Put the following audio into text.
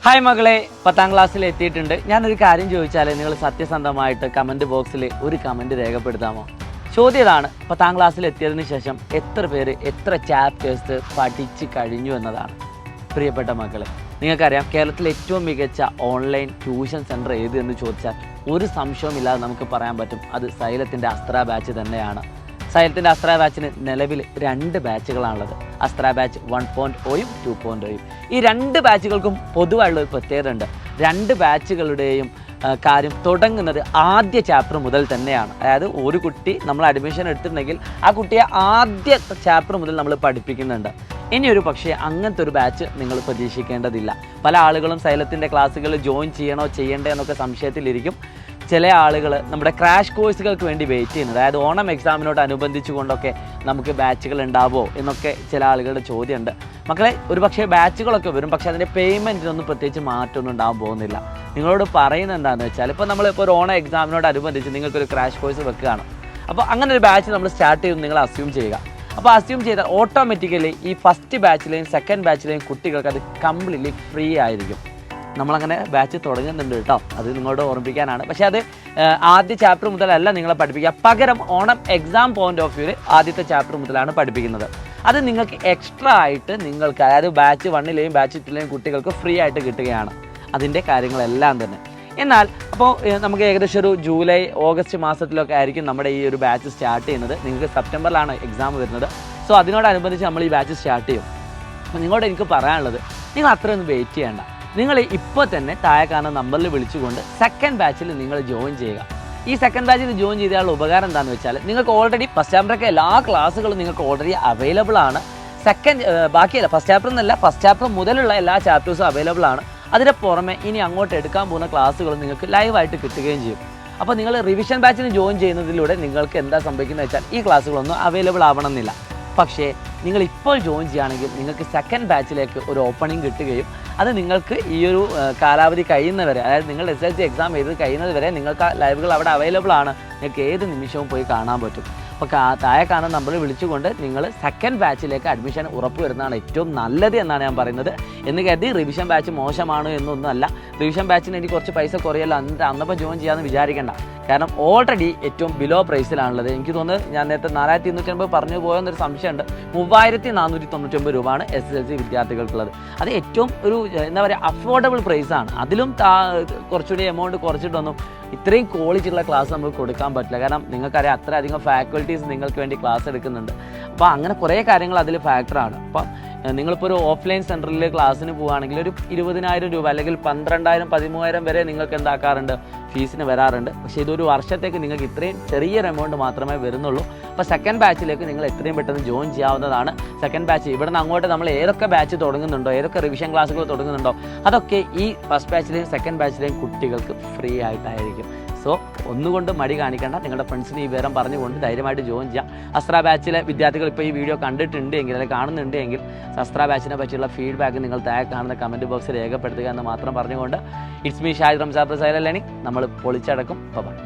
Hi മകളെ, 10ാം ക്ലാസ്സിൽ എത്തിയിട്ടുണ്ട്. ഞാനൊരു കാര്യം ചോദിച്ചാൽ നിങ്ങൾ സത്യസന്ധമായിട്ട് കമൻറ്റ് ബോക്സിൽ ഒരു കമൻറ്റ് രേഖപ്പെടുത്താമോ? ചോദ്യം ഇതാണ്, 10ാം ക്ലാസ്സിൽ എത്തിയതിന് ശേഷം എത്ര പേര് എത്ര ചാപ്റ്റേഴ്സ് പഠിച്ച് കഴിഞ്ഞു എന്നതാണ്. പ്രിയപ്പെട്ട മക്കളെ, നിങ്ങൾക്കറിയാം കേരളത്തിലെ ഏറ്റവും മികച്ച ഓൺലൈൻ ട്യൂഷൻ സെൻറ്റർ ഏത് എന്ന് ചോദിച്ചാൽ ഒരു സംശയവുമില്ലാതെ നമുക്ക് പറയാൻ പറ്റും, അത് സൈലത്തിൻ്റെ അസ്ത്ര ബാച്ച് തന്നെയാണ്. സൈലത്തിൻ്റെ അസ്ത്ര ബാച്ചിന് നിലവിൽ 2 ബാച്ചുകളാണുള്ളത്. അസ്ത്ര ബാച്ച് 1.0യും 2.0യും. ഈ 2 ബാച്ചുകൾക്കും പൊതുവായുള്ളൊരു പ്രത്യേകത ഉണ്ട്. 2 ബാച്ചുകളുടെയും കാര്യം തുടങ്ങുന്നത് ആദ്യ ചാപ്റ്റർ മുതൽ തന്നെയാണ്. അതായത് ഒരു കുട്ടി നമ്മൾ അഡ്മിഷൻ എടുത്തിട്ടുണ്ടെങ്കിൽ ആ കുട്ടിയെ ആദ്യ ചാപ്റ്റർ മുതൽ നമ്മൾ പഠിപ്പിക്കുന്നുണ്ട്. ഇനിയൊരു പക്ഷേ അങ്ങനത്തെ ഒരു ബാച്ച് നിങ്ങൾ പ്രതീക്ഷിക്കേണ്ടതില്ല. പല ആളുകളും സൈലത്തിൻ്റെ ക്ലാസ്സുകൾ ജോയിൻ ചെയ്യണോ ചെയ്യണ്ടേ എന്നൊക്കെ സംശയത്തിലിരിക്കും. ചില ആളുകൾ നമ്മുടെ ക്രാഷ് കോഴ്സുകൾക്ക് വേണ്ടി വെയിറ്റ് ചെയ്യുന്നത്, അതായത് ഓണം എക്സാമിനോട് അനുബന്ധിച്ചു കൊണ്ടൊക്കെ നമുക്ക് ബാച്ചുകൾ ഉണ്ടാവുമോ എന്നൊക്കെ ചില ആളുകളുടെ ചോദ്യമുണ്ട്. മക്കളെ, ഒരു പക്ഷേ ബാച്ചുകളൊക്കെ വരും, പക്ഷേ അതിൻ്റെ പേയ്മെൻറ്റിനൊന്നും പ്രത്യേകിച്ച് മാറ്റമൊന്നും ഉണ്ടാകാൻ പോകുന്നില്ല. നിങ്ങളോട് പറയുന്നത് എന്താണെന്ന് വെച്ചാൽ, ഇപ്പോൾ നമ്മളിപ്പോൾ ഒരു ഓണം എക്സാമിനോട് അനുബന്ധിച്ച് നിങ്ങൾക്കൊരു ക്രാഷ് കോഴ്സ് വെക്കുകയാണ്. അപ്പോൾ അങ്ങനെ ഒരു ബാച്ച് നമ്മൾ സ്റ്റാർട്ട് ചെയ്യും നിങ്ങൾ അസ്യൂം ചെയ്യുക. അപ്പോൾ അസ്യൂം ചെയ്താൽ ഓട്ടോമാറ്റിക്കലി ഈ ഫസ്റ്റ് ബാച്ചിലെയും സെക്കൻഡ് ബാച്ചിലെയും കുട്ടികൾക്ക് അത് കംപ്ലീറ്റ്ലി ഫ്രീ ആയിരിക്കും. നമ്മളങ്ങനെ ബാച്ച് തുടങ്ങുന്നുണ്ട് കേട്ടോ, അത് നിങ്ങളോട് ഓർമ്മിപ്പിക്കാനാണ്. പക്ഷേ അത് ആദ്യ ചാപ്റ്റർ മുതലല്ല നിങ്ങളെ പഠിപ്പിക്കുക, പകരം ഓണം എക്സാം പോയിന്റ് ഓഫ് വ്യൂവിൽ ആദ്യത്തെ ചാപ്റ്റർ മുതലാണ് പഠിപ്പിക്കുന്നത്. അത് നിങ്ങൾക്ക് എക്സ്ട്രാ ആയിട്ട് നിങ്ങൾക്ക്, അതായത് ബാച്ച് 1ലെയും ബാച്ച് 2ലെയും കുട്ടികൾക്ക് ഫ്രീ ആയിട്ട് കിട്ടുകയാണ്. അതിൻ്റെ കാര്യങ്ങളെല്ലാം തന്നെ. എന്നാൽ അപ്പോൾ നമുക്ക് ഏകദേശം ഒരു ജൂലൈ ഓഗസ്റ്റ് മാസത്തിലൊക്കെ ആയിരിക്കും നമ്മുടെ ഈ ഒരു ബാച്ച് സ്റ്റാർട്ട് ചെയ്യുന്നത്. നിങ്ങൾക്ക് സെപ്റ്റംബറിലാണ് എക്സാം വരുന്നത്. സോ അതിനോടനുബന്ധിച്ച് നമ്മൾ ഈ ബാച്ച് സ്റ്റാർട്ട് ചെയ്യും. അപ്പോൾ നിങ്ങളോട് എനിക്ക് പറയാനുള്ളത്, നിങ്ങൾ അത്രയൊന്നും വെയിറ്റ് ചെയ്യേണ്ട. നിങ്ങൾ ഇപ്പോൾ തന്നെ താഴെ കാണുന്ന നമ്പറിൽ വിളിച്ചുകൊണ്ട് സെക്കൻഡ് ബാച്ചിൽ നിങ്ങൾ ജോയിൻ ചെയ്യുക. ഈ സെക്കൻഡ് ബാച്ചിൽ ജോയിൻ ചെയ്താലുള്ള ഉപകാരം എന്താണെന്ന് വെച്ചാൽ, നിങ്ങൾക്ക് ഓൾറെഡി ഫസ്റ്റ് ചാപ്റ്ററൊക്കെ എല്ലാ ക്ലാസ്സുകളും നിങ്ങൾക്ക് ഓൾറെഡി അവൈലബിൾ ആണ്. ബാക്കിയല്ല, ഫസ്റ്റ് ചാപ്റ്റർ എന്നല്ല, ഫസ്റ്റ് ചാപ്റ്റർ മുതലുള്ള എല്ലാ ചാപ്റ്റേഴ്സും അവൈലബിൾ ആണ്. അതിന് പുറമെ ഇനി അങ്ങോട്ട് എടുക്കാൻ പോകുന്ന ക്ലാസ്സുകൾ നിങ്ങൾക്ക് ലൈവായിട്ട് കിട്ടുകയും ചെയ്യും. അപ്പോൾ നിങ്ങൾ റിവിഷൻ ബാച്ചിന് ജോയിൻ ചെയ്യുന്നതിലൂടെ നിങ്ങൾക്ക് എന്താ സംഭവിക്കുന്നത് വെച്ചാൽ, ഈ ക്ലാസ്സുകളൊന്നും അവൈലബിൾ ആവണമെന്നില്ല. പക്ഷേ നിങ്ങൾ ഇപ്പോൾ ജോയിൻ ചെയ്യുകയാണെങ്കിൽ നിങ്ങൾക്ക് സെക്കൻഡ് ബാച്ചിലേക്ക് ഒരു ഓപ്പണിംഗ് കിട്ടുകയും അത് നിങ്ങൾക്ക് ഈ ഒരു കാലാവധി കഴിയുന്നവരെ, അതായത് നിങ്ങൾ SSLC എക്സാം എഴുതി കഴിയുന്നത് വരെ നിങ്ങൾക്ക് ആ ലൈവുകൾ അവിടെ അവൈലബിൾ ആണ്. നിങ്ങൾക്ക് ഏത് നിമിഷവും പോയി കാണാൻ പറ്റും. അപ്പോൾ താഴെ കാണുന്ന നമ്പറിൽ വിളിച്ചുകൊണ്ട് നിങ്ങൾ സെക്കൻഡ് ബാച്ചിലേക്ക് അഡ്മിഷൻ ഉറപ്പ് വരുന്നതാണ് ഏറ്റവും നല്ലത് എന്നാണ് ഞാൻ പറയുന്നത്. എന്ന് കരുതി റിവിഷൻ ബാച്ച് മോശമാണ് എന്നൊന്നുമല്ല. റിവിഷൻ ബാച്ചിന് എനിക്ക് കുറച്ച് പൈസ കുറയല്ലോ, അന്നപ്പോൾ ജോയിൻ ചെയ്യാമെന്ന് വിചാരിക്കേണ്ട. കാരണം ഓൾറെഡി ഏറ്റവും ബിലോ പ്രൈസിലാണുള്ളത്. എനിക്ക് തോന്നുന്നത് ഞാൻ നേരത്തെ 4290 പറഞ്ഞു പോയെന്നൊരു സംശയമുണ്ട്. 3499 രൂപയാണ് SSLC വിദ്യാർത്ഥികൾക്കുള്ളത്. അത് ഏറ്റവും ഒരു എന്താ പറയുക, അഫോർഡബിൾ പ്രൈസാണ്. അതിലും കുറച്ചുകൂടി എമൗണ്ട് കുറച്ചിട്ടൊന്നും ഇത്രയും ക്വാളിറ്റിയുള്ള ക്ലാസ് നമുക്ക് കൊടുക്കാൻ പറ്റില്ല. കാരണം നിങ്ങൾക്കറിയാം, അത്രയധികം ഫാക്കൽറ്റീസ് നിങ്ങൾക്ക് വേണ്ടി ക്ലാസ് എടുക്കുന്നുണ്ട്. അപ്പോൾ അങ്ങനെ കുറേ കാര്യങ്ങൾ അതിൽ ഫാക്ടറാണ്. അപ്പം നിങ്ങളിപ്പോൾ ഒരു ഓഫ്ലൈൻ സെൻറ്ററിൽ ക്ലാസ്സിന് പോവുകയാണെങ്കിൽ ഒരു 20,000 രൂപ അല്ലെങ്കിൽ 12,000 13,000 വരെ നിങ്ങൾക്ക് എന്താക്കാറുണ്ട്, ഫീസിന് വരാറുണ്ട്. പക്ഷേ ഇതൊരു വർഷത്തേക്ക് നിങ്ങൾക്ക് ഇത്രയും ചെറിയൊരു എമൗണ്ട് മാത്രമേ വരുന്നുള്ളൂ. അപ്പോൾ സെക്കൻഡ് ബാച്ചിലേക്ക് നിങ്ങൾ എത്രയും പെട്ടെന്ന് ജോയിൻ ചെയ്യാവുന്നതാണ്. സെക്കൻഡ് ബാച്ച് ഇവിടെ നിന്ന് അങ്ങോട്ട് നമ്മൾ ഏതൊക്കെ ബാച്ച് തുടങ്ങുന്നുണ്ടോ, ഏതൊക്കെ റിവിഷൻ ക്ലാസ്സുകൾ തുടങ്ങുന്നുണ്ടോ, അതൊക്കെ ഈ ഫസ്റ്റ് ബാച്ചിലെയും സെക്കൻഡ് ബാച്ചിലെയും കുട്ടികൾക്ക് ഫ്രീ ആയിട്ടായിരിക്കും. സോ ഒന്നുകൊണ്ട് മടി കാണിക്കേണ്ട, നിങ്ങളുടെ ഫ്രണ്ട്സിന് ഈ വിവരം പറഞ്ഞുകൊണ്ട് ധൈര്യമായിട്ട് ജോയിൻ ചെയ്യാം. അസ്ത്ര ബാച്ചിലെ വിദ്യാർത്ഥികൾ ഇപ്പോൾ ഈ വീഡിയോ കണ്ടിട്ടുണ്ടെങ്കിൽ അല്ലെങ്കിൽ കാണുന്നുണ്ടെങ്കിൽ അസ്ത്ര ബാച്ചിനെ പറ്റിയുള്ള ഫീഡ്ബാക്ക് നിങ്ങൾ താഴെ കാണുന്ന കമൻറ്റ് ബോക്സിൽ രേഖപ്പെടുത്തുക എന്ന് മാത്രം പറഞ്ഞുകൊണ്ട്, it's me Shahid Ramsar silent learning. നമ്മൾ പൊളിച്ചടക്കും. ബൈ.